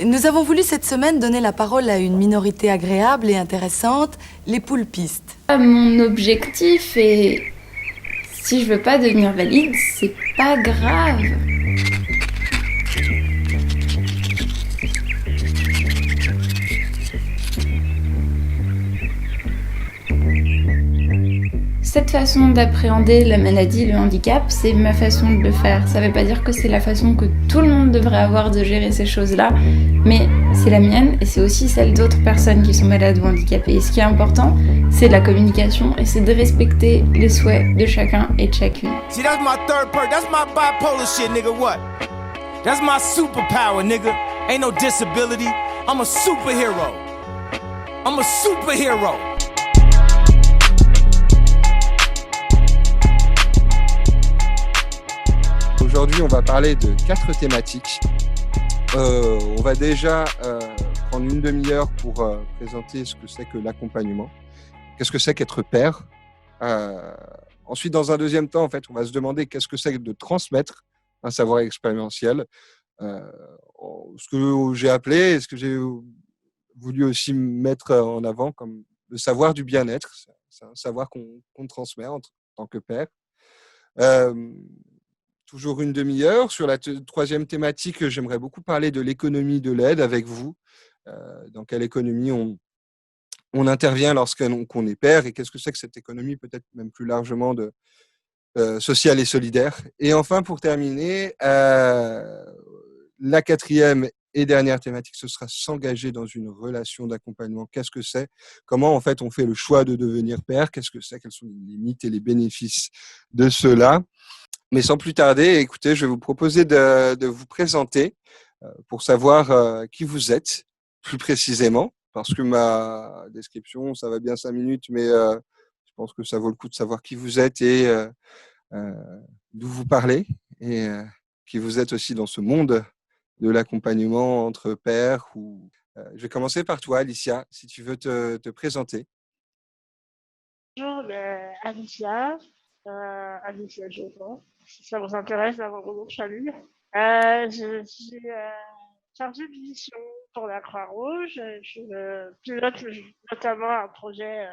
Nous avons voulu cette semaine donner la parole à une minorité agréable et intéressante, les poulpistes. Mon objectif est, si je veux pas devenir valide, c'est pas grave. Cette façon d'appréhender la maladie, le handicap, c'est ma façon de le faire. Ça veut pas dire que c'est la façon que tout le monde devrait avoir de gérer ces choses-là, mais c'est la mienne et c'est aussi celle d'autres personnes qui sont malades ou handicapées. Et ce qui est important, c'est de la communication et c'est de respecter les souhaits de chacun et de chacune. See, that's my third part. That's my bipolar shit, nigga. What? That's my superpower, nigga. Ain't no disability. I'm a superhero. I'm a superhero. Aujourd'hui, on va parler de 4 thématiques. On va déjà prendre une demi-heure pour présenter ce que c'est que l'accompagnement. Qu'est-ce que c'est qu'être père. Ensuite, dans un deuxième temps, en fait, on va se demander qu'est-ce que c'est que de transmettre un savoir expérientiel. Ce que j'ai appelé et ce que j'ai voulu aussi mettre en avant comme le savoir du bien-être. C'est un savoir qu'on transmet en tant que père. Toujours une demi-heure. Sur la troisième thématique, j'aimerais beaucoup parler de l'économie de l'aide avec vous. Dans quelle économie on intervient lorsqu'on est père et qu'est-ce que c'est que cette économie, peut-être même plus largement sociale et solidaire. Et enfin, pour terminer, la quatrième et dernière thématique, ce sera s'engager dans une relation d'accompagnement. Qu'est-ce que c'est? Comment, en fait, on fait le choix de devenir père? Qu'est-ce que c'est? Quels sont les limites et les bénéfices de cela? Mais sans plus tarder, écoutez, je vais vous proposer de vous présenter pour savoir qui vous êtes, plus précisément, parce que ma description, ça va bien 5 minutes, mais je pense que ça vaut le coup de savoir qui vous êtes et d'où vous parlez, et qui vous êtes aussi dans ce monde de l'accompagnement entre pairs. Je vais commencer par toi, Alicia, si tu veux te présenter. Bonjour, Alicia, Alicia Jovan, si ça vous intéresse d'avoir mon nom de famille. Je suis chargée de mission pour la Croix-Rouge. Je pilote notamment un projet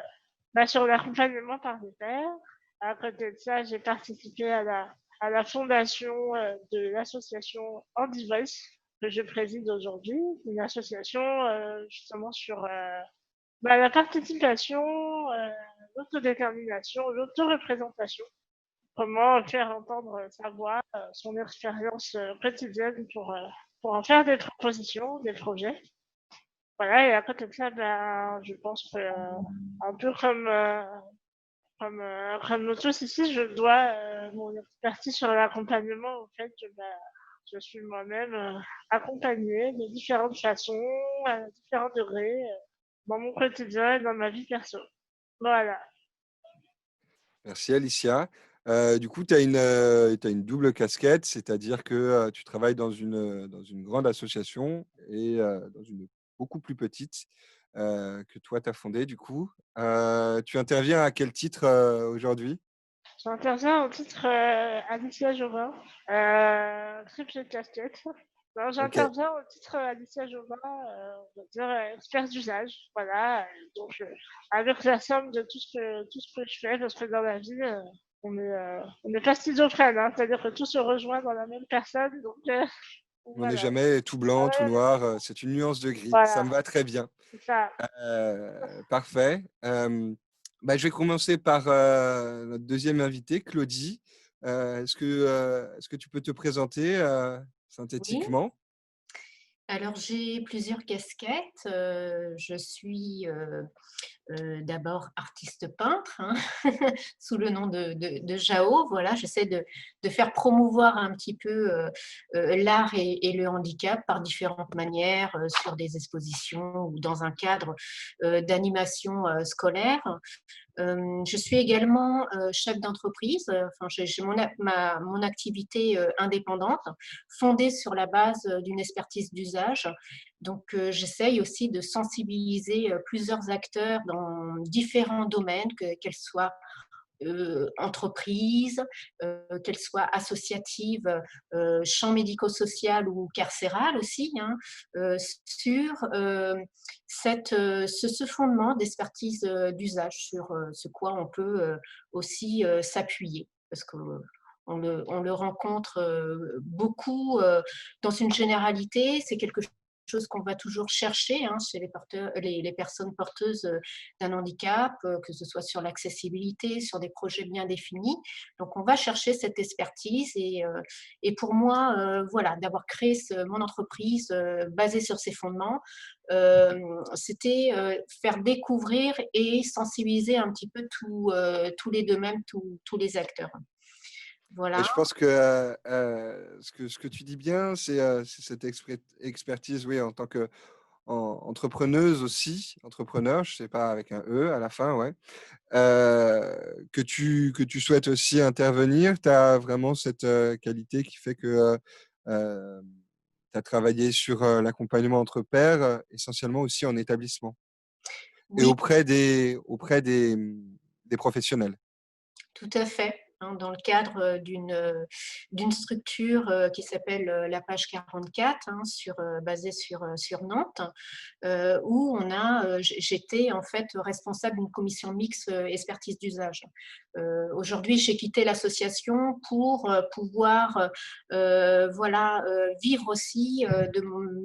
sur l'accompagnement par les pairs. À côté de ça, j'ai participé à la fondation de l'association Andy Voice que je préside aujourd'hui, une association justement sur la participation, l'autodétermination, l'autoreprésentation. Comment faire entendre sa voix, son expérience quotidienne pour en faire des propositions, des projets. Voilà, et à côté de ça, je pense que un peu comme nous tous ici, je dois mon expertise sur l'accompagnement au fait que je suis moi-même accompagnée de différentes façons, à différents degrés, dans mon quotidien et dans ma vie perso. Voilà. Merci, Alicia. Du coup, tu as une double casquette, c'est-à-dire que tu travailles dans une grande association et dans une beaucoup plus petite que toi, tu as fondée, du coup. Tu interviens à quel titre aujourd'hui? J'interviens au titre Alicia Jovin, triple casquette. Non, Ok, j'interviens au titre Alicia Jovin, on va dire expert d'usage. Voilà, donc avec la somme de tout ce que je fais, parce que dans la vie, on est pas schizophrène, hein, c'est-à-dire que tout se rejoint dans la même personne. Donc on n'est voilà. jamais tout blanc, tout Ouais, noir, c'est une nuance de gris. Ça me voilà, va très bien. c'est ça. Parfait. Je vais commencer par notre deuxième invitée, Claudie. Est-ce que tu peux te présenter Oui, synthétiquement? alors j'ai plusieurs casquettes. Je suis d'abord artiste peintre, hein, sous le nom de Jao. Voilà, j'essaie de faire promouvoir un petit peu l'art et le handicap par différentes manières, sur des expositions ou dans un cadre d'animation scolaire. Je suis également chef d'entreprise. Enfin, j'ai mon activité indépendante fondée sur la base d'une expertise d'usage. Donc, j'essaye aussi de sensibiliser plusieurs acteurs dans différents domaines, qu'elles soient entreprises, qu'elles soient associatives, champ médico-social ou carcéral aussi, hein, sur ce fondement d'expertise d'usage, sur ce quoi on peut aussi s'appuyer. Parce que on le rencontre beaucoup dans une généralité, c'est quelque chose qu'on va toujours chercher hein, chez les personnes porteuses d'un handicap, que ce soit sur l'accessibilité, sur des projets bien définis. Donc, on va chercher cette expertise et pour moi, voilà, d'avoir créé mon entreprise basée sur ces fondements, c'était faire découvrir et sensibiliser un petit peu tous les domaines, tous les acteurs. Et Voilà. je pense que ce que tu dis bien, c'est cette expertise, oui, en tant qu'entrepreneuse aussi, entrepreneur, je sais pas, avec un E à la fin, ouais, que tu souhaites aussi intervenir. Tu as vraiment cette qualité qui fait que tu as travaillé sur l'accompagnement entre pairs, essentiellement aussi en établissement et Oui, des professionnels. tout à fait, hein, dans le cadre d'une structure qui s'appelle la Page 44, hein, basée sur Nantes, où j'étais en fait responsable d'une commission mixte expertise d'usage. Aujourd'hui, j'ai quitté l'association pour pouvoir voilà, vivre aussi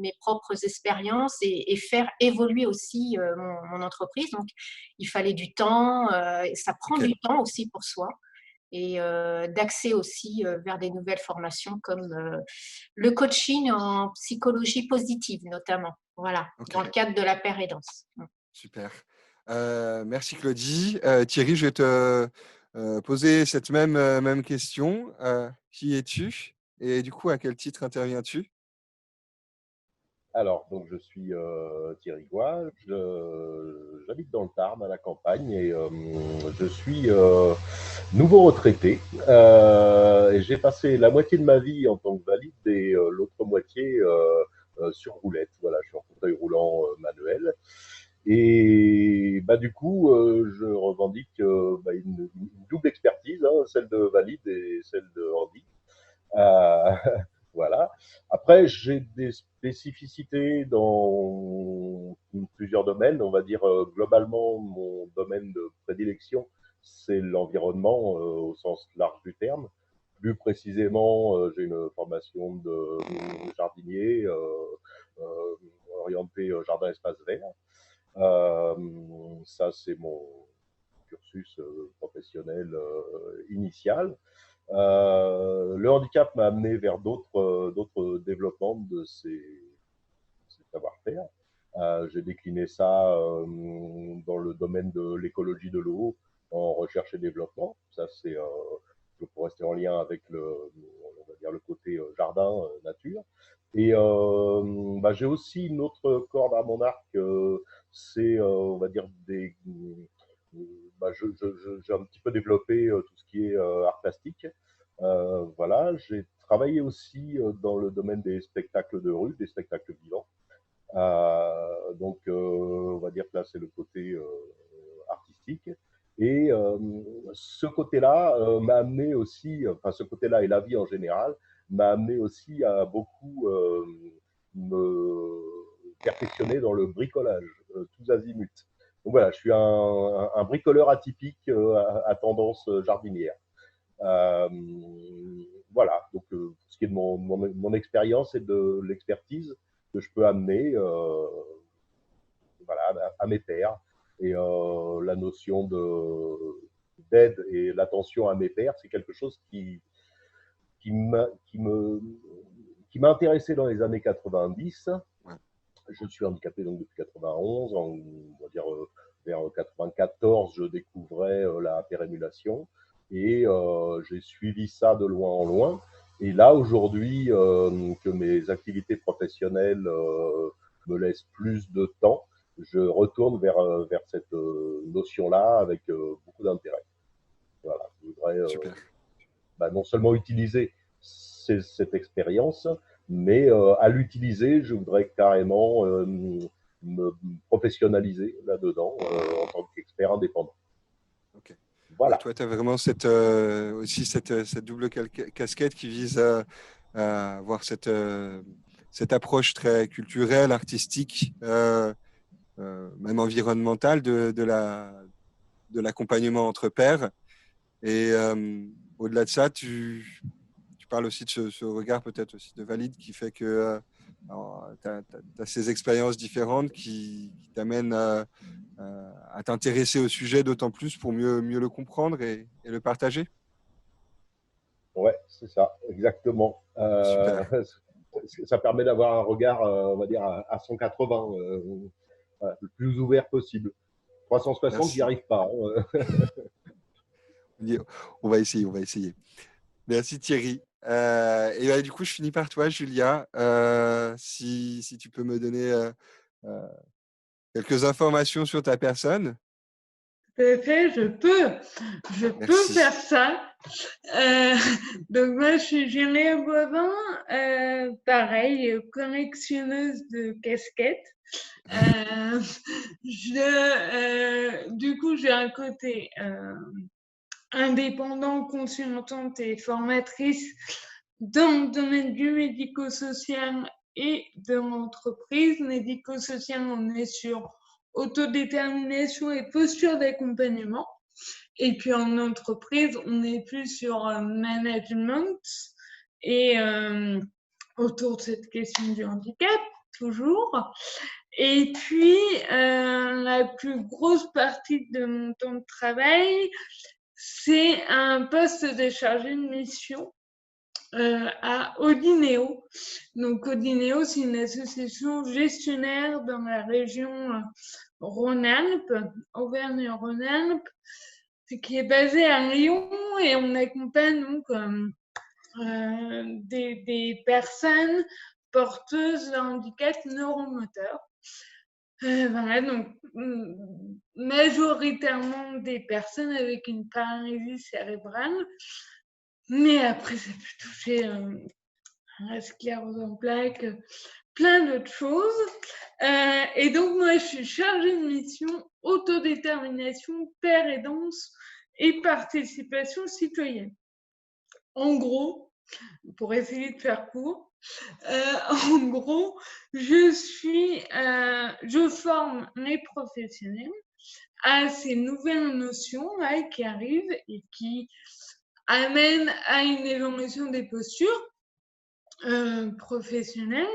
mes propres expériences et faire évoluer aussi mon entreprise. Donc, il fallait du temps, ça prend Ok. du temps aussi pour soi et d'accès aussi vers des nouvelles formations comme le coaching en psychologie positive notamment, voilà, Ok. dans le cadre de la paire aidance. Super. Merci Claudie. Thierry, je vais te poser cette même question. Qui es-tu? Et du coup, à quel titre interviens-tu? Alors, donc je suis Thierry Goua, j'habite dans le Tarn, à la campagne, et je suis nouveau retraité. Et j'ai passé la moitié de ma vie en tant que valide et l'autre moitié sur roulette. Voilà, je suis en fauteuil roulant manuel. Et bah, du coup, je revendique bah, une double expertise, hein, celle de valide et celle de handi. Euh, voilà. Après, j'ai des spécificités dans plusieurs domaines. On va dire globalement, mon domaine de prédilection, c'est l'environnement au sens large du terme. Plus précisément, j'ai une formation de jardinier euh, orienté jardin espace vert. Euh, Ça, c'est mon cursus professionnel initial. Le handicap m'a amené vers d'autres développements de ces savoir-faire. J'ai décliné ça dans le domaine de l'écologie de l'eau en recherche et développement. Ça, c'est pour rester en lien avec on va dire le côté jardin, nature. Et bah, j'ai aussi une autre corde à mon arc, c'est, on va dire, bah, j'ai un petit peu développé tout ce qui est art plastique. Voilà, j'ai travaillé aussi dans le domaine des spectacles de rue, des spectacles vivants. Donc, on va dire que là, c'est le côté artistique. Et ce côté-là m'a amené aussi, enfin ce côté-là et la vie en général, m'a amené aussi à beaucoup me perfectionner dans le bricolage, tous azimuts. Donc voilà, je suis un bricoleur atypique à tendance jardinière. Euh, voilà, donc ce qui est de mon expérience et de l'expertise que je peux amener voilà, à mes pairs. Et la notion d'aide et l'attention à mes pairs, c'est quelque chose qui m'a intéressé dans les années 90. Ouais. Je suis handicapé donc depuis 91. On va dire vers 94, je découvrais la pérémulation et j'ai suivi ça de loin en loin. Et là, aujourd'hui, que mes activités professionnelles me laissent plus de temps, je retourne vers cette notion-là avec beaucoup d'intérêt. Voilà, je voudrais Super. bah, non seulement utiliser cette expérience, mais à l'utiliser, je voudrais carrément me professionnaliser là-dedans en tant qu'expert indépendant. Ok. Voilà. Toi, tu as vraiment aussi cette double casquette qui vise à avoir cette approche très culturelle, artistique, même environnementale de l'accompagnement entre pairs. Et au-delà de ça, tu parles aussi de ce regard peut-être aussi de valide qui fait que tu as ces expériences différentes qui t'amènent à t'intéresser au sujet d'autant plus pour mieux le comprendre et le partager. Ouais, c'est ça, exactement. Super. Ça permet d'avoir un regard, on va dire, à 180, voilà, le plus ouvert possible. 360, j'y Merci. arrive pas. On va essayer, on va essayer. Merci Thierry. Et bah, du coup, je finis par toi, Julia. Si tu peux me donner euh, quelques informations sur ta personne. Tout à fait, je peux Merci. faire ça. Donc moi, je suis Julia Boivin, pareil, collectionneuse de casquettes. Du coup, j'ai un côté indépendant, consultante et formatrice dans le domaine du médico-social et de l'entreprise. Médico-social, on est sur autodétermination et posture d'accompagnement. Et puis en entreprise, on est plus sur management et autour de cette question du handicap, toujours. Et puis, la plus grosse partie de mon temps de travail, c'est un poste de chargé de mission à Odineo. Donc, Odineo, c'est une association gestionnaire dans la région Rhône-Alpes, Auvergne-Rhône-Alpes, qui est basée à Lyon et on accompagne donc des personnes porteuses de handicap neuromoteur. Voilà, donc majoritairement des personnes avec une paralysie cérébrale, mais après ça peut toucher la sclérose en plaques, plein d'autres choses. Et donc moi je suis chargée de mission autodétermination, paire et danse et participation citoyenne. En gros, pour essayer de faire court, en gros, je forme les professionnels à ces nouvelles notions là, qui arrivent et qui amènent à une évolution des postures professionnelles.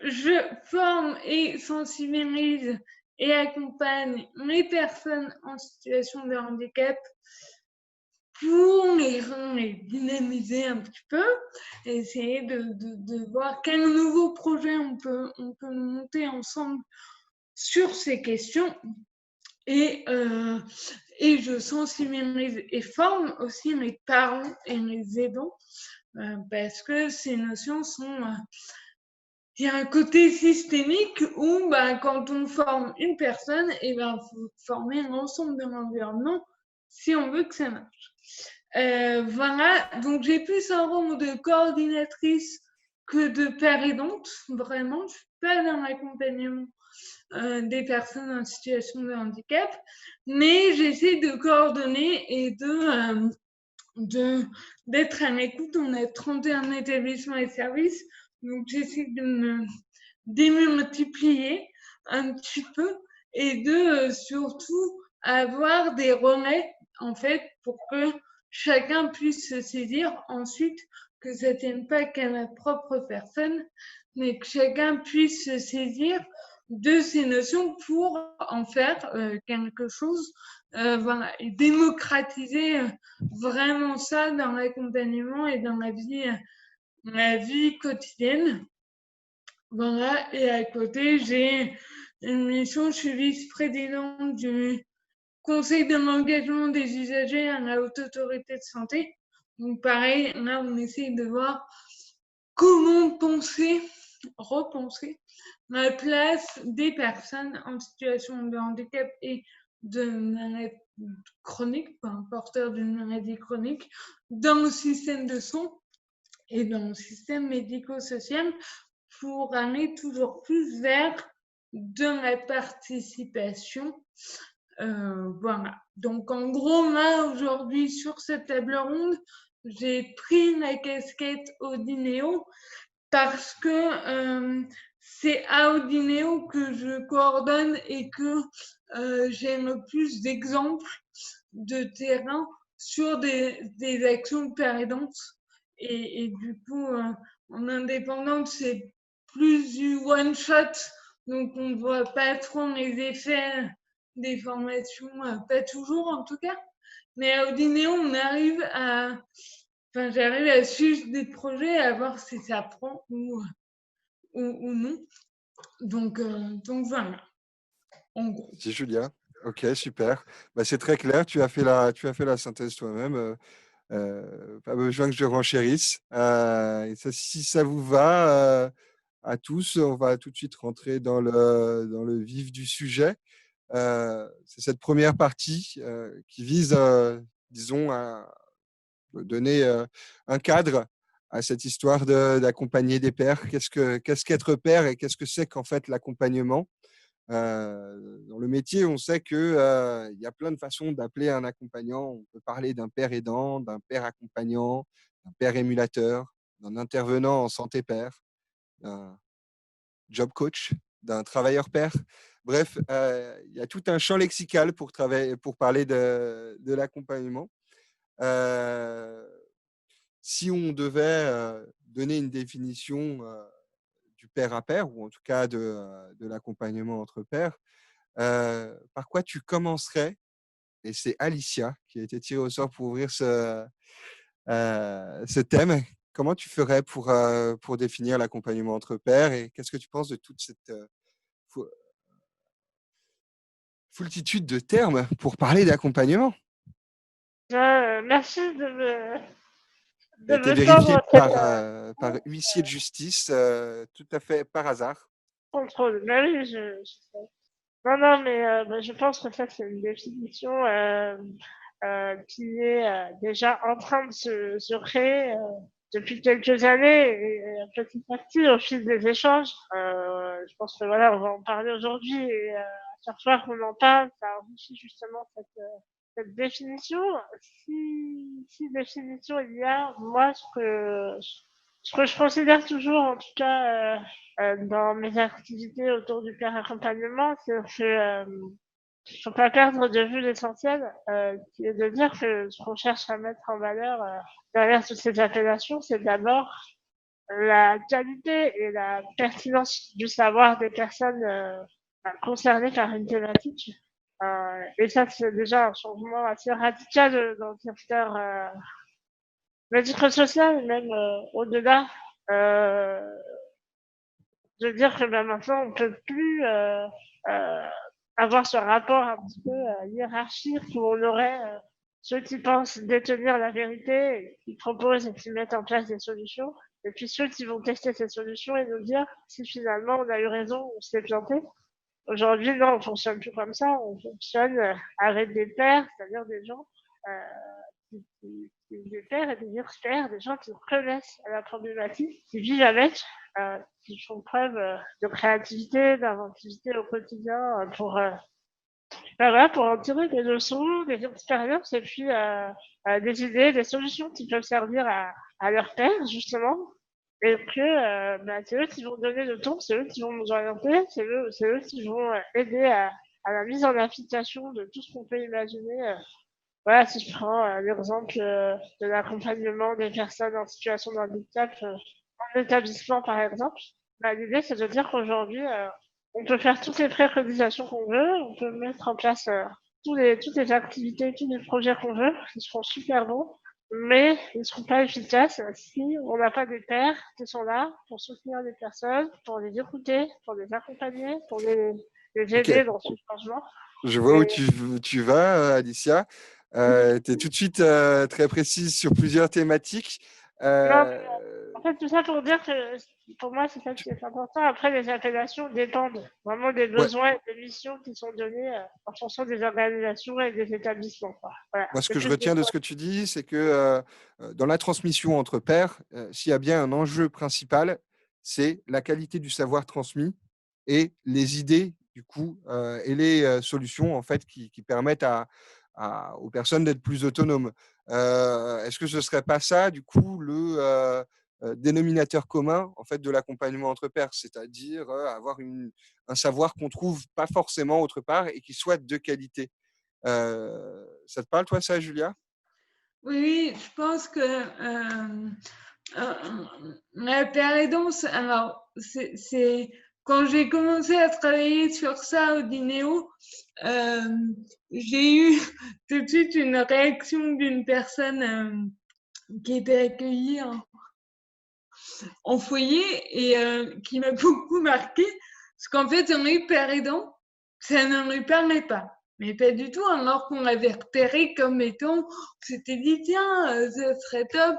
Je forme et sensibilise et accompagne les personnes en situation de handicap pour les dynamiser un petit peu, essayer de voir quel nouveau projet on peut monter ensemble sur ces questions. Et je sensibilise et forme aussi les parents et les aidants parce que ces notions sont... il y a un côté systémique où quand on forme une personne, faut former l'ensemble de l'environnement si on veut que ça marche. Voilà, donc j'ai plus un rôle de coordinatrice que de père aidante, vraiment. Je ne suis pas dans l'accompagnement des personnes en situation de handicap, mais j'essaie de coordonner et d'être à l'écoute. On a 31 établissements et services, donc j'essaie de me démultiplier un petit peu et de surtout avoir des relais en fait pour que chacun puisse se saisir ensuite, que ça ne tienne pas qu'à ma propre personne, mais que chacun puisse se saisir de ces notions pour en faire quelque chose, voilà, et démocratiser vraiment ça dans l'accompagnement et dans la vie quotidienne. Voilà, et à côté, j'ai une mission, je suis vice-présidente du Conseil de l'engagement des usagers à la Haute Autorité de Santé. Donc pareil, là, on essaie de voir comment repenser la place des personnes en situation de handicap et de maladie chronique, porteurs d'une maladie chronique, dans le système de soins et dans le système médico-social pour aller toujours plus vers de la participation Voilà. Donc, en gros, là, aujourd'hui, sur cette table ronde, j'ai pris la casquette Audineo parce que c'est à Audineo que je coordonne et que j'ai le plus d'exemples de terrain sur des actions de pérédance. Et du coup, en indépendante, c'est plus du one-shot, donc on ne voit pas trop les effets des formations, pas toujours en tout cas. Mais à Audineo, j'arrive à suivre des projets, à voir si ça prend ou non. Donc voilà, en gros. C'est Julien. Ok, super. Bah, c'est très clair. Tu as fait la synthèse toi-même. Pas besoin que je renchérisse. Et si ça vous va à tous, on va tout de suite rentrer dans le vif du sujet. C'est cette première partie qui vise, disons, à donner un cadre à cette histoire d'accompagner des pairs. Qu'est-ce qu'être père et qu'est-ce que c'est qu'en fait l'accompagnement? Dans le métier, on sait qu'il y a plein de façons d'appeler un accompagnant. On peut parler d'un père aidant, d'un père accompagnant, d'un père émulateur, d'un intervenant en santé père, d'un job coach, d'un travailleur père. Bref, il y a tout un champ lexical pour parler de l'accompagnement. Si on devait donner une définition du père à père, ou en tout cas de l'accompagnement entre pairs, par quoi tu commencerais? Et c'est Alicia qui a été tirée au sort pour ouvrir ce thème. Comment tu ferais pour définir l'accompagnement entre pairs et qu'est-ce que tu penses de toute cette foultitude de termes pour parler d'accompagnement? Merci Ça a de été me vérifié tendre par huissier de justice, tout à fait par hasard. contrôle. Mais oui, je sais. Non, non, mais je pense que ça, c'est une définition qui est déjà en train de se créer depuis quelques années et petit à petit au fil des échanges. Je pense que voilà, on va en parler aujourd'hui et à chaque fois qu'on en parle, ça enrichit justement cette définition. Si définition il y a, moi, ce que je considère toujours, en tout cas, dans mes activités autour du peer accompagnement, c'est que faut pas perdre de vue l'essentiel, qui est de dire que ce qu'on cherche à mettre en valeur derrière toutes ces appellations, c'est d'abord la qualité et la pertinence du savoir des personnes concernées par une thématique. Et ça, c'est déjà un changement assez radical dans le secteur médico-social, même au-delà. Euh, de dire que maintenant, on peut plus avoir ce rapport un petit peu hiérarchique où on aurait ceux qui pensent détenir la vérité, qui proposent et qui mettent en place des solutions, et puis ceux qui vont tester ces solutions et nous dire si finalement on a eu raison ou s'est planté. Aujourd'hui, non, on fonctionne plus comme ça. On fonctionne avec des pairs, c'est-à-dire des gens des pairs et des experts, des gens qui connaissent la problématique, qui vivent avec, qui font preuve de créativité, d'inventivité au quotidien voilà, pour en tirer des leçons, des expériences et puis des idées, des solutions qui peuvent servir à leurs pairs, justement. Et que c'est eux qui vont donner le ton, c'est eux qui vont nous orienter, c'est eux qui vont aider à la mise en application de tout ce qu'on peut imaginer. Voilà, si je prends l'exemple de l'accompagnement des personnes en situation de handicap en établissement, par exemple, l'idée, c'est de dire qu'aujourd'hui, on peut faire toutes les préconisations qu'on veut, on peut mettre en place toutes les activités, tous les projets qu'on veut, qui seront super bons, mais ils ne seront pas efficaces si on n'a pas des pairs qui sont là pour soutenir les personnes, pour les écouter, pour les accompagner, pour les Ok, aider dans ce changement. je vois où Et tu vas, Alicia. Tu es tout de suite très précise sur plusieurs thématiques. non, Euh, en fait, tout ça pour dire que pour moi, c'est ça qui est important. Après, les appellations dépendent vraiment des ouais, besoins et des missions qui sont données en fonction des organisations et des établissements, quoi. Voilà. moi, ce C'est que je plus des retiens de choix. ce que tu dis, c'est que dans la transmission entre pairs, s'il y a bien un enjeu principal, c'est la qualité du savoir transmis et les idées du coup, et les solutions en fait qui permettent aux personnes d'être plus autonomes. Est-ce que ce ne serait pas ça, du coup, le dénominateur commun en fait de l'accompagnement entre pairs, c'est-à-dire avoir un savoir qu'on trouve pas forcément autre part et qui soit de qualité. Ça te parle, toi, ça, Julia? Oui, je pense que la pérédance, alors, c'est quand j'ai commencé à travailler sur ça au Dinéo, j'ai eu tout de suite une réaction d'une personne qui était accueillie en foyer et qui m'a beaucoup marqué, parce qu'en fait, un hyper aidant, ça ne lui permet pas. Mais pas du tout, alors qu'on l'avait repéré comme étant, on s'était dit, tiens, ça serait top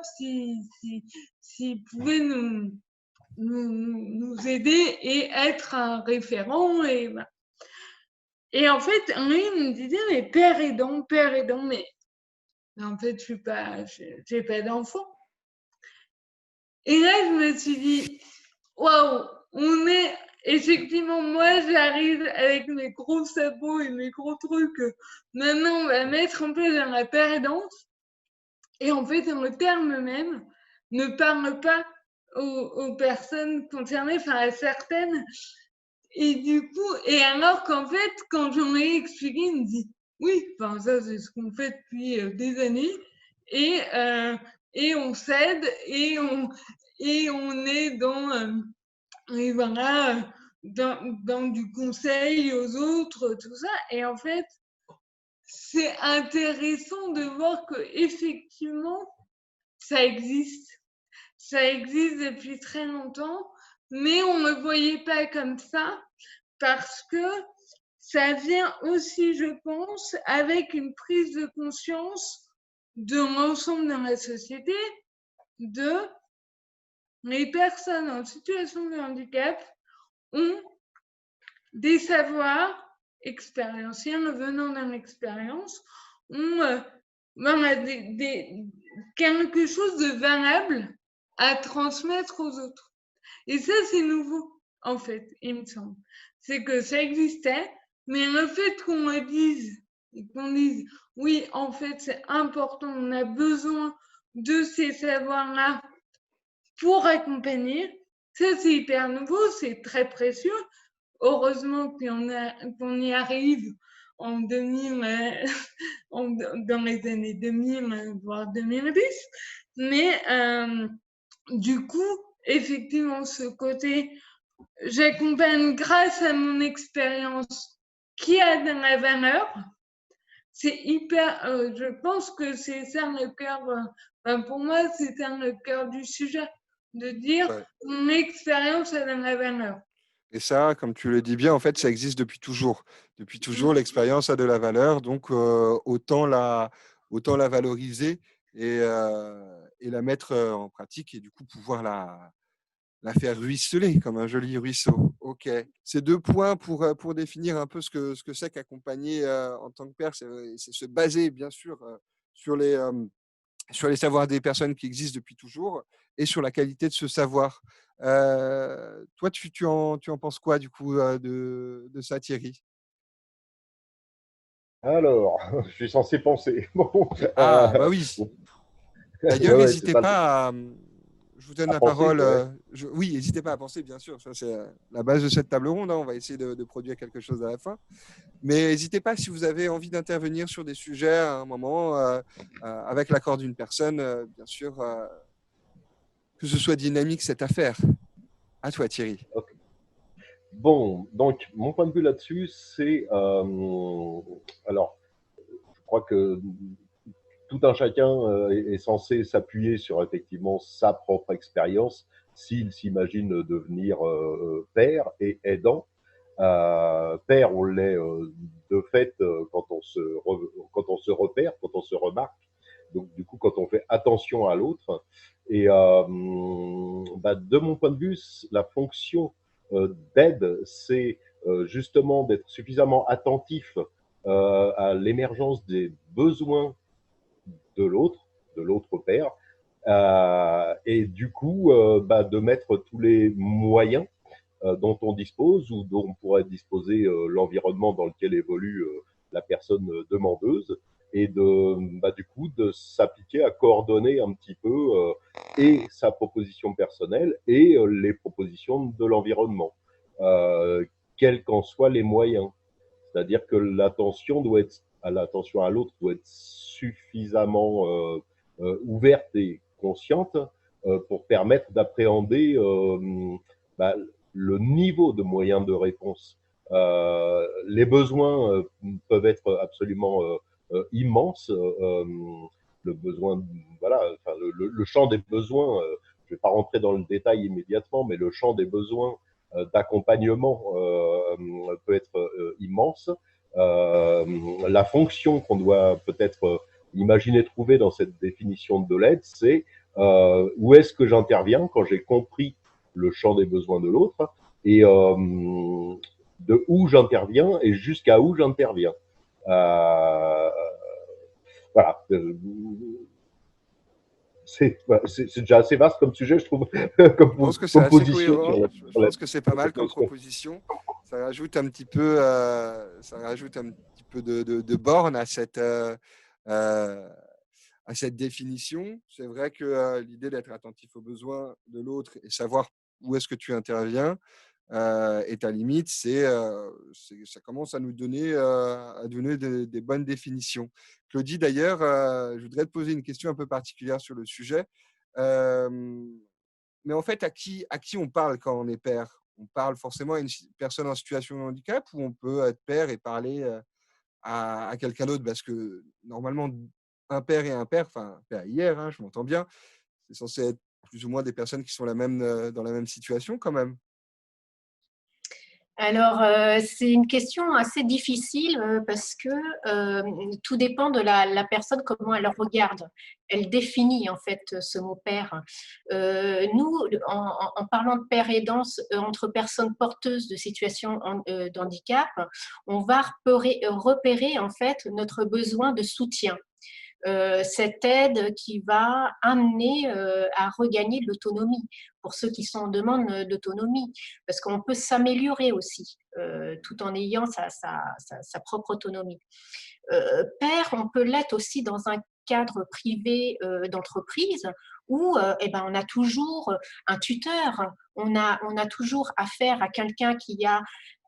s'il pouvait nous aider et être un référent. Et en fait, lui, il me disait, mais père aidant, mais en fait, j'ai pas d'enfant. Et là, je me suis dit, waouh, on est effectivement, moi, j'arrive avec mes gros sabots et mes gros trucs. Maintenant, on va mettre en place dans la pérédance. Et en fait, le terme même ne parle pas aux personnes concernées, enfin à certaines. Et du coup, et alors qu'en fait, quand j'en ai expliqué, il me dit, oui, enfin, ça, c'est ce qu'on fait depuis des années. Et on s'aide et on est dans, et voilà, dans du conseil aux autres, tout ça. Et en fait, c'est intéressant de voir que effectivement, ça existe. Ça existe depuis très longtemps, mais on ne le voyait pas comme ça parce que ça vient aussi, je pense, avec une prise de conscience de l'ensemble de la société, de les personnes en situation de handicap ont des savoirs expérientiels venant d'une expérience, ont voilà, quelque chose de valable à transmettre aux autres. Et ça, c'est nouveau, en fait, il me semble. C'est que ça existait, mais le fait qu'on le dise, et qu'on dise, oui, en fait, c'est important, on a besoin de ces savoirs-là pour accompagner, ça, c'est hyper nouveau, c'est très précieux. Heureusement qu'on y arrive en 2000, dans les années 2000, voire 2010. Mais du coup, effectivement, ce côté, j'accompagne grâce à mon expérience qui a de la valeur. C'est hyper, je pense que c'est ça le cœur, pour moi, c'est ça le cœur du sujet, de dire mon expérience a de la valeur. Et ça, comme tu le dis bien, en fait, ça existe depuis toujours. Depuis toujours, l'expérience a de la valeur, donc autant la valoriser et la mettre en pratique et du coup pouvoir la faire ruisseler comme un joli ruisseau. Ok. Ces deux points pour définir un peu ce que c'est qu'accompagner en tant que père, c'est se baser bien sûr sur les savoirs des personnes qui existent depuis toujours et sur la qualité de ce savoir. Toi, tu en penses quoi du coup de ça, Thierry? Alors, je suis censé penser. Bon, Ah, bah oui. D'ailleurs, ouais, n'hésitez pas à. Je vous donne à la penser, parole. ouais. Oui, n'hésitez pas à penser, bien sûr. Ça, c'est la base de cette table ronde. Hein. On va essayer de produire quelque chose à la fin. Mais n'hésitez pas si vous avez envie d'intervenir sur des sujets à un moment, avec l'accord d'une personne, bien sûr, que ce soit dynamique cette affaire. À toi, Thierry. Okay. Bon, donc mon point de vue là-dessus, c'est alors, je crois que tout un chacun est censé s'appuyer sur effectivement sa propre expérience s'il s'imagine devenir père et aidant. Père, on l'est de fait quand on se repère, quand on se remarque. Donc du coup, quand on fait attention à l'autre. Et de mon point de vue, la fonction d'aide, c'est justement d'être suffisamment attentif à l'émergence des besoins de l'autre père, et du coup, de mettre tous les moyens dont on dispose ou dont pourrait disposer l'environnement dans lequel évolue la personne demandeuse, et du coup de s'appliquer à coordonner un petit peu et sa proposition personnelle et les propositions de l'environnement, quels qu'en soient les moyens. C'est-à-dire que l'attention à l'autre doit être suffisamment ouverte et consciente pour permettre d'appréhender le niveau de moyens de réponse. Les besoins peuvent être absolument immenses. Le besoin, voilà, enfin, le champ des besoins, je ne vais pas rentrer dans le détail immédiatement, mais le champ des besoins d'accompagnement peut être immense. La fonction qu'on doit peut-être imaginer trouver dans cette définition de l'aide, c'est où est-ce que j'interviens quand j'ai compris le champ des besoins de l'autre, et de où j'interviens et jusqu'à où j'interviens. Voilà. C'est déjà assez vaste comme sujet, je trouve, comme Je pense que c'est assez position. cohérent. Je pense que c'est pas mal comme proposition. Ça rajoute un petit peu, de borne à cette définition. C'est vrai que l'idée d'être attentif aux besoins de l'autre et savoir où est-ce que tu interviens et ta limite, ça commence à nous donner, des bonnes définitions. Claudie, d'ailleurs, je voudrais te poser une question un peu particulière sur le sujet. Mais en fait, à qui on parle quand on est père? On parle forcément à une personne en situation de handicap, ou on peut être père et parler à quelqu'un d'autre? Parce que normalement, un père et un père, enfin, père hier, hein, je m'entends bien, c'est censé être plus ou moins des personnes qui sont dans la même situation quand même. Alors, c'est une question assez difficile parce que tout dépend de la personne, comment elle regarde. Elle définit en fait ce mot père. Nous, en parlant de père aidant entre personnes porteuses de situations d'handicap, on va repérer en fait notre besoin de soutien. Cette aide qui va amener à regagner de l'autonomie pour ceux qui sont en demande d'autonomie, parce qu'on peut s'améliorer aussi tout en ayant sa propre autonomie. Père, on peut l'être aussi dans un cadre privé d'entreprise où on a toujours un tuteur, on a toujours affaire à quelqu'un qui a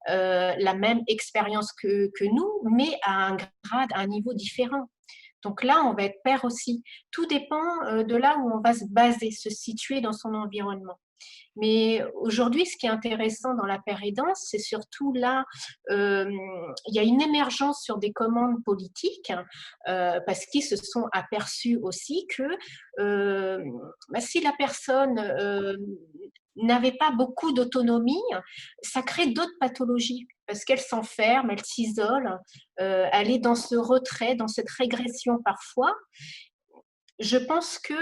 la même expérience que nous, mais à un grade, à un niveau différent. Donc là, on va être père aussi. Tout dépend de là où on va se baser, se situer dans son environnement. Mais aujourd'hui, ce qui est intéressant dans la pérédance, c'est surtout là, il y a une émergence sur des commandes politiques parce qu'ils se sont aperçus aussi que si la personne n'avait pas beaucoup d'autonomie, ça crée d'autres pathologies parce qu'elle s'enferme, elle s'isole, elle est dans ce retrait, dans cette régression parfois. Je pense que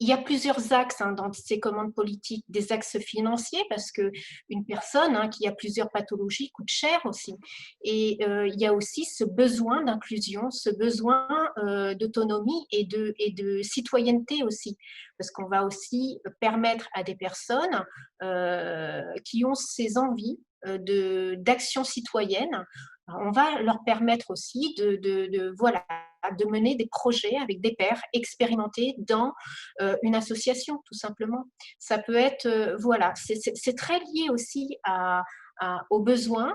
il y a plusieurs axes dans ces commandes politiques, des axes financiers, parce qu'une personne qui a plusieurs pathologies coûte cher aussi. Et il y a aussi ce besoin d'inclusion, ce besoin d'autonomie et de citoyenneté aussi, parce qu'on va aussi permettre à des personnes qui ont ces envies d'action citoyenne, on va leur permettre aussi de mener des projets avec des pairs expérimentés dans une association, tout simplement. Ça peut être, c'est très lié aussi aux besoins,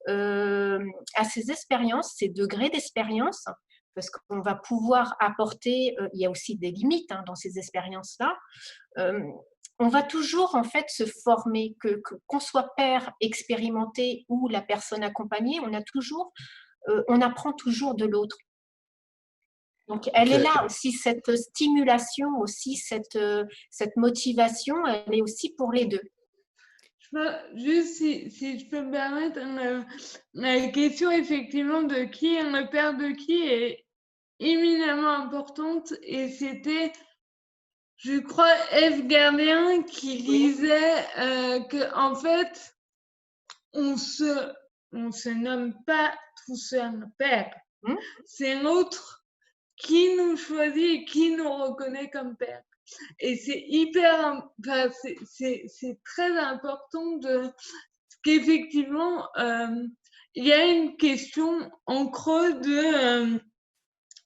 à ces expériences, ces degrés d'expérience, parce qu'on va pouvoir apporter, il y a aussi des limites dans ces expériences-là. On va toujours en fait se former, qu'on soit père expérimenté ou la personne accompagnée, on apprend toujours de l'autre. Donc elle est là aussi, cette stimulation aussi, cette motivation, elle est aussi pour les deux. Juste si je peux me permettre, la question effectivement de qui est le père de qui est éminemment importante, et c'était, je crois, Eve Gardien qui disait que en fait on se nomme pas tout seul père, c'est l'autre qui nous choisit et qui nous reconnaît comme père. Et c'est enfin, c'est très important qu'effectivement, il y a une question en creux de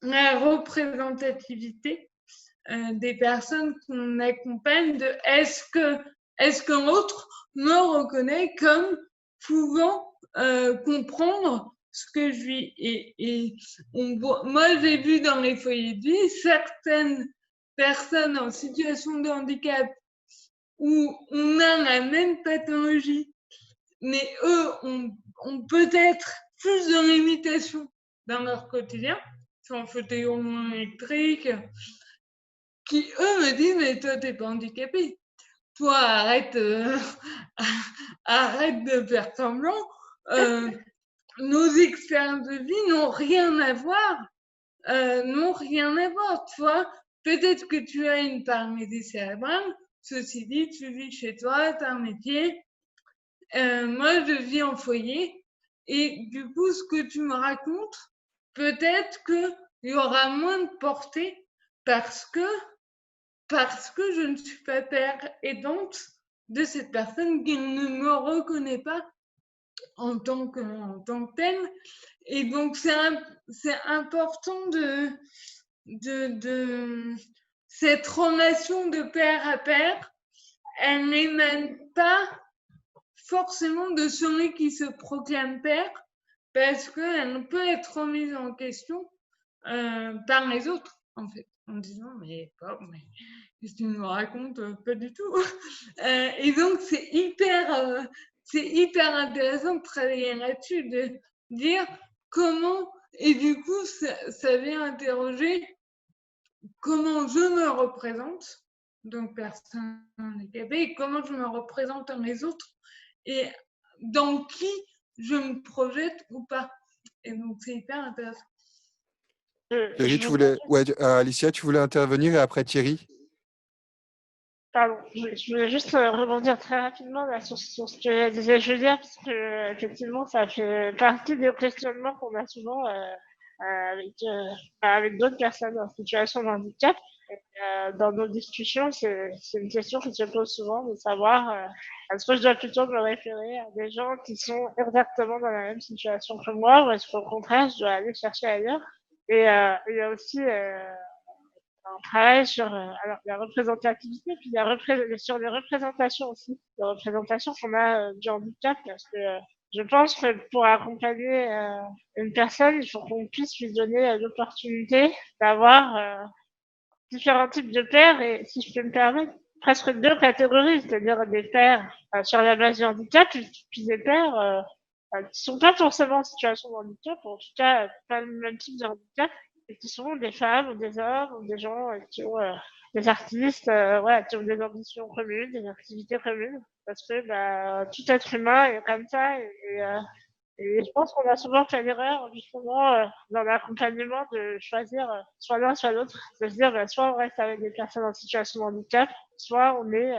la représentativité des personnes qu'on accompagne, de est-ce que l'autre me reconnaît comme pouvant comprendre ce que je vis. Et moi, j'ai vu dans les foyers de vie certaines personnes en situation de handicap où on a la même pathologie, mais eux ont peut-être plus de limitations dans leur quotidien, sont en fauteuil roulant électrique, qui eux me disent mais toi t'es pas handicapé, toi arrête arrête de faire semblant, nos expériences de vie n'ont rien à voir, tu vois. Peut-être que tu as une paralysie cérébrale, ceci dit tu vis chez toi, t'as un métier, moi je vis en foyer, et du coup ce que tu me racontes, peut-être qu'il y aura moins de portée parce que je ne suis pas père aidante de cette personne qui ne me reconnaît pas en tant que telle. Et donc, c'est important de cette relation de père à père, elle n'émane pas forcément de celui qui se proclame père, parce qu'elle peut être remise en question par les autres, en fait, en disant mais qu'est-ce que tu me racontes, pas du tout. Et donc c'est hyper intéressant de travailler là-dessus, de dire comment, et du coup ça vient interroger comment je me représente, donc personne handicapée, et comment je me représente dans les autres, et dans qui je me projette ou pas. Et donc c'est hyper intéressant. Thierry, Alicia, tu voulais intervenir et après Thierry. Pardon, je voulais juste rebondir très rapidement là, sur ce que disait Julia, parce que effectivement, ça fait partie des questionnements qu'on a souvent avec d'autres personnes en situation de handicap. Dans nos discussions, c'est une question qui se pose souvent, de savoir est-ce que je dois plutôt me référer à des gens qui sont exactement dans la même situation que moi, ou est-ce qu'au contraire, je dois aller chercher ailleurs. Et il y a aussi un travail sur alors, la représentativité, puis sur les représentations aussi, les représentations qu'on a du handicap, parce que je pense que pour accompagner une personne, il faut qu'on puisse lui donner l'opportunité d'avoir différents types de pairs, et si je peux me permettre, presque deux catégories, c'est-à-dire des pairs sur la base du handicap, puis des pairs qui sont pas forcément en situation de handicap, ou en tout cas pas le même type de handicap, et qui sont des femmes ou des hommes ou des gens qui ont des artistes, qui ont des ambitions communes, des activités communes, parce que tout être humain est comme ça, et je pense qu'on a souvent fait l'erreur, justement, dans l'accompagnement, de choisir soit l'un, soit l'autre. De se dire, soit on reste avec des personnes en situation de handicap, soit on est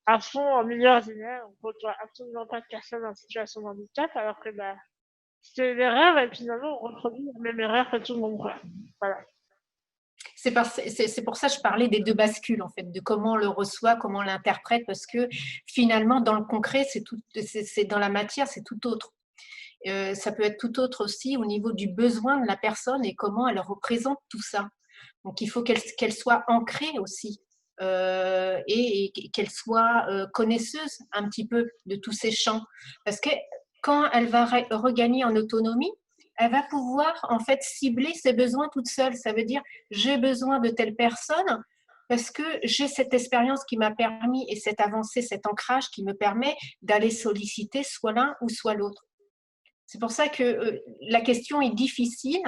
à fond en milieu ordinaire, on ne côtoie absolument pas de personnes en situation de handicap, alors que c'est l'erreur, et finalement, on reproduit la même erreur que tout le monde, quoi. Voilà. C'est pour ça que je parlais des deux bascules, en fait, de comment on le reçoit, comment on l'interprète, parce que finalement, dans le concret, c'est dans la matière, c'est tout autre. Ça peut être tout autre aussi au niveau du besoin de la personne et comment elle représente tout ça. Donc, il faut qu'elle soit ancrée aussi et qu'elle soit connaisseuse un petit peu de tous ces champs. Parce que quand elle va regagner en autonomie, elle va pouvoir en fait cibler ses besoins toute seule. Ça veut dire, j'ai besoin de telle personne parce que j'ai cette expérience qui m'a permis, et cette avancée, cet ancrage qui me permet d'aller solliciter soit l'un ou soit l'autre. C'est pour ça que la question est difficile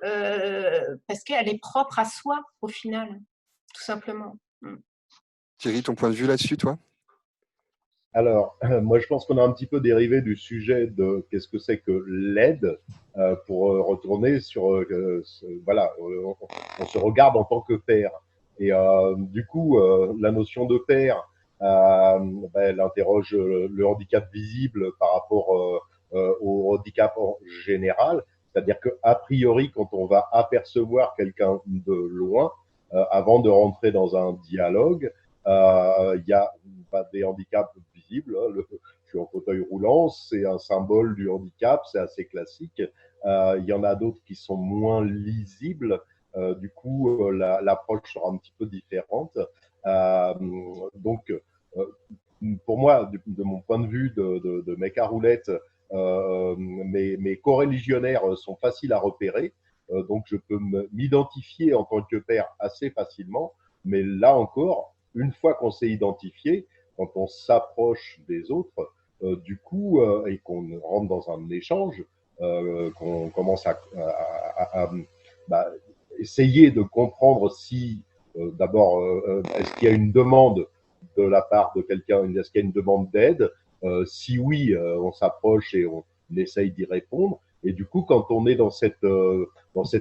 parce qu'elle est propre à soi au final, tout simplement. Thierry, ton point de vue là-dessus, toi? Alors, moi, je pense qu'on a un petit peu dérivé du sujet de qu'est-ce que c'est que l'aide pour retourner sur, voilà, on se regarde en tant que père. Et du coup, la notion de père, elle interroge le handicap visible par rapport au handicap en général. C'est-à-dire qu'a priori, quand on va apercevoir quelqu'un de loin, avant de rentrer dans un dialogue. Il y a des handicaps visibles. Je suis en fauteuil roulant, c'est un symbole du handicap, c'est assez classique. Il y en a d'autres qui sont moins lisibles. Du coup, l'approche sera un petit peu différente. Donc, pour moi, de mon point de vue de mec à roulettes, mes coreligionnaires sont faciles à repérer. Donc, je peux m'identifier en tant que père assez facilement. Mais là encore, une fois qu'on s'est identifié, quand on s'approche des autres, du coup, et qu'on rentre dans un échange, qu'on commence à bah, essayer de comprendre si, d'abord, est-ce qu'il y a une demande de la part de quelqu'un, est-ce qu'il y a une demande d'aide? Si oui, on s'approche et on essaye d'y répondre. Et du coup, quand on est dans cette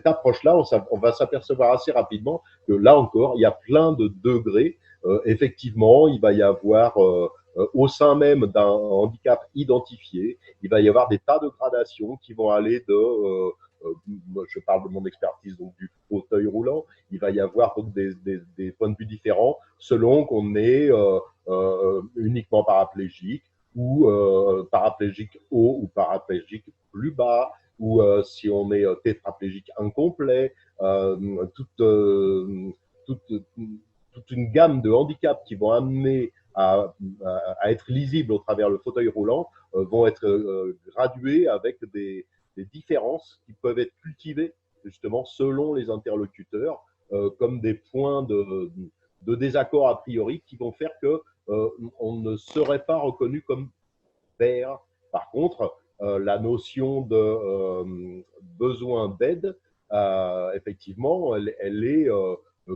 approche-là, on va s'apercevoir assez rapidement que là encore, il y a plein de degrés. Effectivement, il va y avoir au sein même d'un handicap identifié, il va y avoir des tas de gradations qui vont aller je parle de mon expertise, donc du fauteuil roulant, il va y avoir donc des points de vue différents selon qu'on est uniquement paraplégique ou paraplégique haut ou paraplégique plus bas, ou si on est tétraplégique incomplet, toute, toute une gamme de handicaps qui vont amener à être lisibles au travers le fauteuil roulant vont être gradués avec des différences qui peuvent être cultivées justement selon les interlocuteurs comme des points de désaccord a priori qui vont faire que on ne serait pas reconnu comme père. Par contre, la notion de besoin d'aide, effectivement, elle est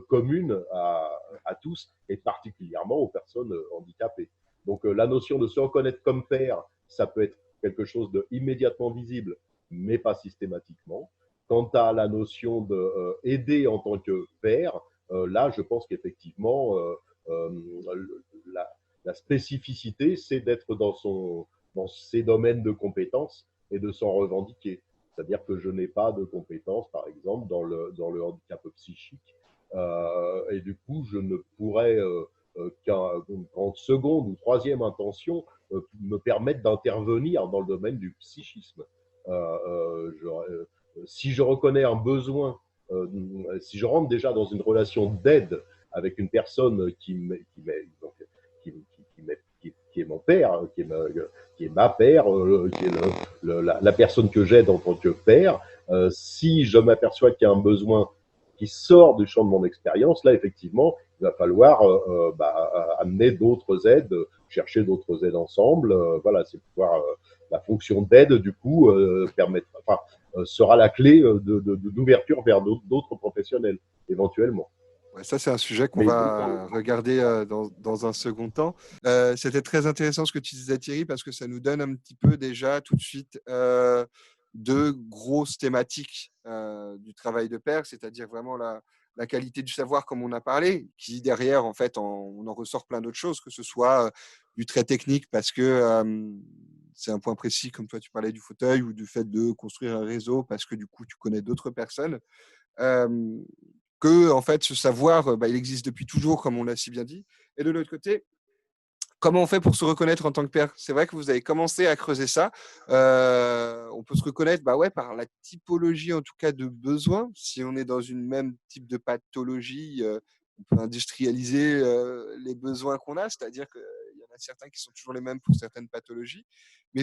commune à tous et particulièrement aux personnes handicapées. Donc la notion de se reconnaître comme père, ça peut être quelque chose de immédiatement visible, mais pas systématiquement. Quant à la notion de aider en tant que père, là, je pense qu'effectivement, la, la spécificité, c'est d'être dans ses domaines de compétences et de s'en revendiquer. C'est-à-dire que je n'ai pas de compétences, par exemple, dans le handicap psychique. Et du coup, je ne pourrais qu'en seconde ou troisième intention me permettre d'intervenir dans le domaine du psychisme. Si je reconnais un besoin, si je rentre déjà dans une relation d'aide avec une personne qui est mon père, qui est ma père, qui est la personne que j'aide en tant que père, si je m'aperçois qu'il y a un besoin qui sort du champ de mon expérience, là, effectivement, il va falloir amener d'autres aides, chercher d'autres aides ensemble. Voilà, c'est pouvoir la fonction d'aide, du coup, sera la clé d'ouverture vers d'autres professionnels, éventuellement. Ouais, ça, c'est un sujet qu'on va regarder dans un second temps. C'était très intéressant ce que tu disais, Thierry, parce que ça nous donne un petit peu déjà tout de suite deux grosses thématiques du travail de pair, c'est-à-dire vraiment la qualité du savoir, comme on a parlé, qui derrière, en fait, on en ressort plein d'autres choses, que ce soit du très technique, parce que c'est un point précis, comme toi, tu parlais du fauteuil, ou du fait de construire un réseau, parce que du coup, tu connais d'autres personnes. Que en fait, ce savoir, il existe depuis toujours, comme on l'a si bien dit. Et de l'autre côté, comment on fait pour se reconnaître en tant que père? C'est vrai que vous avez commencé à creuser ça. On peut se reconnaître par la typologie, en tout cas, de besoins. Si on est dans une même type de pathologie, on peut industrialiser les besoins qu'on a, c'est-à-dire qu'il y en a certains qui sont toujours les mêmes pour certaines pathologies. Mais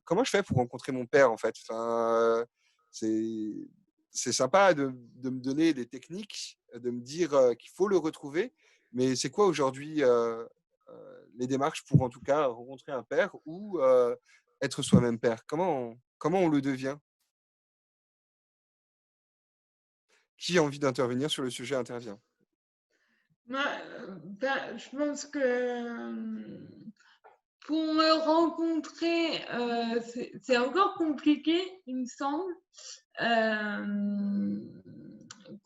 comment je fais pour rencontrer mon père, en fait? C'est sympa de me donner des techniques, de me dire qu'il faut le retrouver. Mais c'est quoi aujourd'hui les démarches pour en tout cas rencontrer un père ou être soi-même père? Comment on le devient? Qui a envie d'intervenir sur le sujet intervient. Moi, je pense que pour me rencontrer, c'est encore compliqué, il me semble.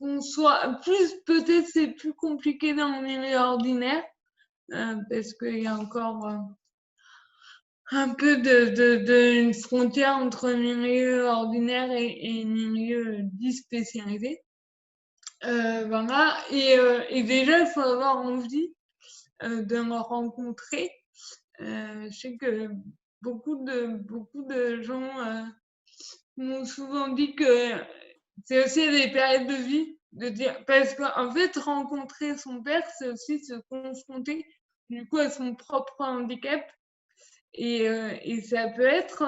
Qu'on soit plus, peut-être c'est plus compliqué dans le milieu ordinaire, parce qu'il y a encore un peu une frontière entre le milieu ordinaire et le milieu dit spécialisé. Voilà. Et déjà, il faut avoir envie de me rencontrer. Je sais que beaucoup de gens m'ont souvent dit que c'est aussi des périodes de vie, de dire, parce qu'en fait, rencontrer son père, c'est aussi se confronter du coup à son propre handicap. Et ça peut être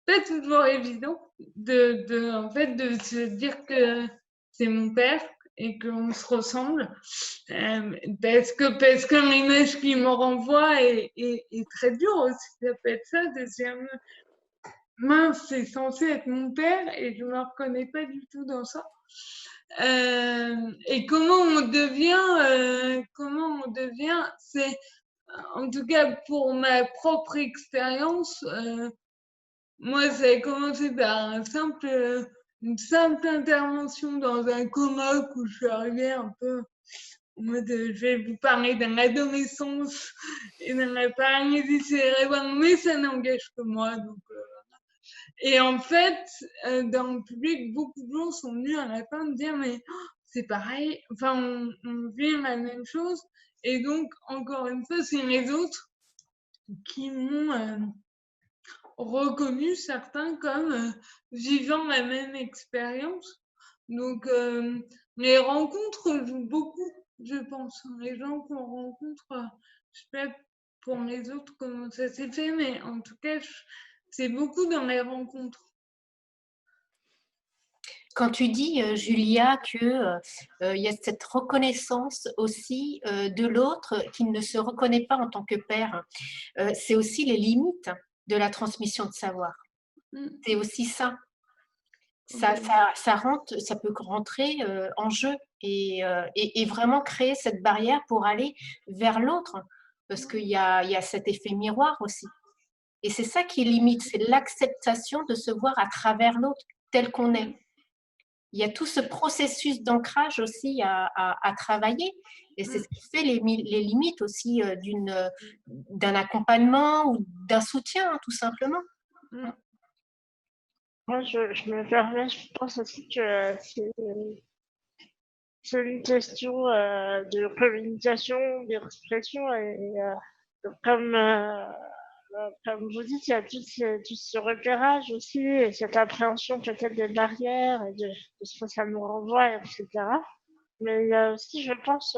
pas toujours évident en fait, de se dire que c'est mon père et qu'on se ressemble. Parce que l'image qu'il me renvoie est très dure aussi. Ça peut être ça, de se dire, mince, c'est censé être mon père et je me reconnais pas du tout dans ça. Et comment on devient, c'est en tout cas pour ma propre expérience, moi ça a commencé par une simple intervention dans un coma où je suis arrivée un peu en mode je vais vous parler de l'adolescence et de la paralysie cérébrale, mais ça n'engage que moi. Donc, et en fait, dans le public, beaucoup de gens sont venus à la fin me dire mais c'est pareil, enfin on vit la même chose. Et donc, encore une fois, c'est les autres qui m'ont reconnu certains comme vivant la même expérience. Donc, les rencontres jouent beaucoup, je pense. Les gens qu'on rencontre, je sais pas pour les autres comment ça s'est fait, mais en tout cas, c'est beaucoup dans les rencontres. Quand tu dis, Julia, qu'il y a cette reconnaissance aussi de l'autre qui ne se reconnaît pas en tant que père, c'est aussi les limites de la transmission de savoir. C'est aussi ça. Ça peut rentrer en jeu et vraiment créer cette barrière pour aller vers l'autre, parce qu'il y a cet effet miroir aussi. Et c'est ça qui est limite, c'est l'acceptation de se voir à travers l'autre tel qu'on est. Il y a tout ce processus d'ancrage aussi à travailler. Et c'est ce qui fait les limites aussi d'un accompagnement ou d'un soutien, tout simplement. Moi, je me permets, je pense aussi que c'est une question de communication, d'expression. Et comme vous dites, il y a tout ce repérage aussi, et cette appréhension peut-être des barrières et de ce que ça nous renvoie, etc. Mais il y a aussi, je pense,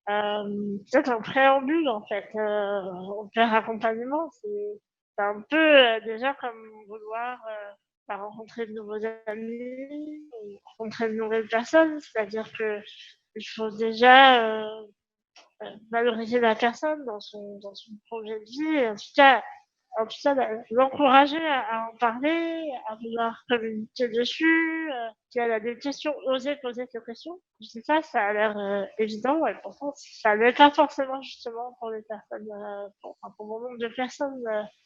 peut-être un préambule, en fait, au père accompagnement. C'est un peu déjà comme vouloir rencontrer de nouveaux amis, ou rencontrer de nouvelles personnes. C'est-à-dire qu'il faut déjà valoriser la personne dans son projet de vie, et en tout cas l'encourager à en parler, à vouloir communiquer dessus, si elle a des questions, oser poser ses questions. Je sais pas, ça a l'air évident, et pourtant ça l'est pas forcément justement pour les personnes, pour bon nombre de personnes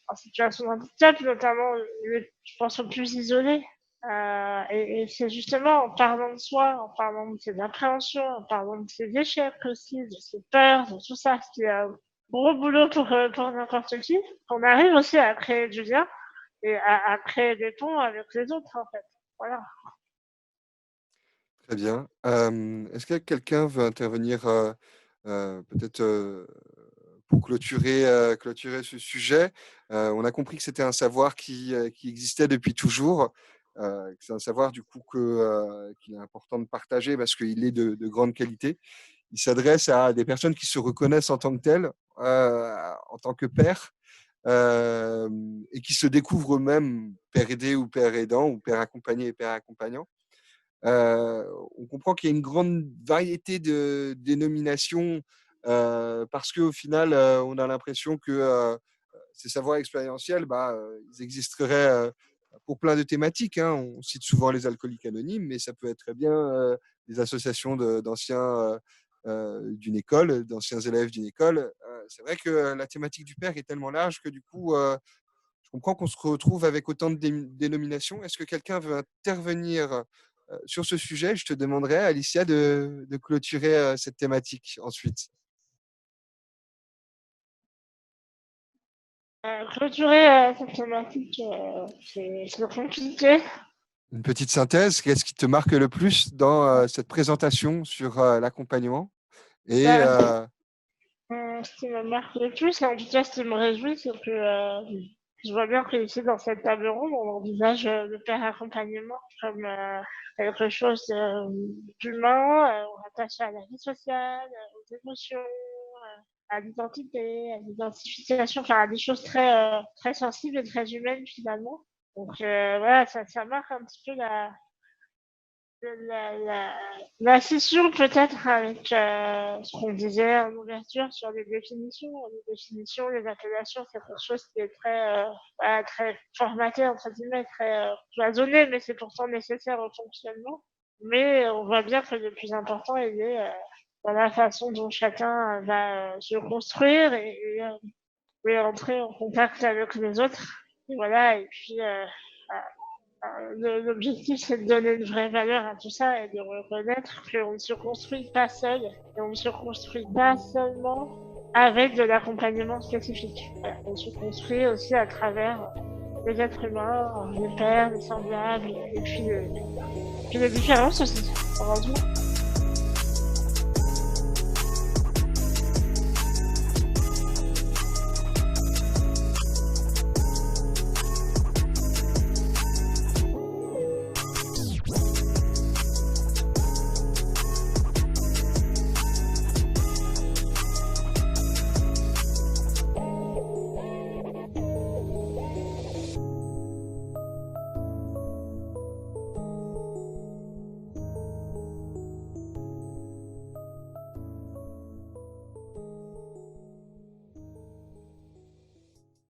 en situation de handicap, notamment je pense aux plus isolés. Et c'est justement en parlant de soi, en parlant de ses appréhensions, en parlant de ses échecs aussi, de ses peurs, de tout ça, ce qui est un gros boulot pour n'importe qui, qu'on arrive aussi à créer du lien et à créer des ponts avec les autres, en fait. Voilà. Très bien. Est-ce que quelqu'un veut intervenir peut-être pour clôturer ce sujet? On a compris que c'était un savoir qui existait depuis toujours. Que c'est un savoir du coup qu'il est important de partager parce qu'il est de grande qualité. Il s'adresse à des personnes qui se reconnaissent en tant que telles, en tant que père, et qui se découvrent eux-mêmes père aidé ou père aidant, ou père accompagné et père accompagnant. On comprend qu'il y a une grande variété de dénominations parce qu'au final, on a l'impression que ces savoirs expérientiels, ils existeraient pour plein de thématiques. Hein. On cite souvent les alcooliques anonymes, mais ça peut être très bien des associations d'anciens d'une école, d'anciens élèves d'une école. C'est vrai que la thématique du père est tellement large que du coup, je comprends qu'on se retrouve avec autant de dénominations. Est-ce que quelqu'un veut intervenir sur ce sujet? Je te demanderai, Alicia, de clôturer cette thématique ensuite. Clôturer cette thématique, c'est compliqué. Une petite synthèse, qu'est-ce qui te marque le plus dans cette présentation sur l'accompagnement et Ce qui me marque le plus, et en tout cas ce qui me réjouit, c'est que je vois bien que ici, dans cette table ronde, on envisage le père accompagnement comme quelque chose d'humain, rattaché à la vie sociale, aux émotions, à l'identité, à l'identification, enfin à des choses très sensibles et très humaines finalement. Donc voilà, ça marque un petit peu la scission peut-être avec ce qu'on disait en ouverture sur les définitions. Les définitions, les appellations, c'est quelque chose qui est voilà, très formaté, entre guillemets, très cloisonné, mais c'est pourtant nécessaire au fonctionnement. Mais on voit bien que le plus important, il est dans la façon dont chacun va se construire et entrer en contact avec les autres. Et voilà, et puis l'objectif, c'est de donner une vraie valeur à tout ça et de reconnaître qu'on ne se construit pas seul et on ne se construit pas seulement avec de l'accompagnement spécifique. Voilà, on se construit aussi à travers les êtres humains, les pairs, les semblables et puis les différences aussi, heureusement.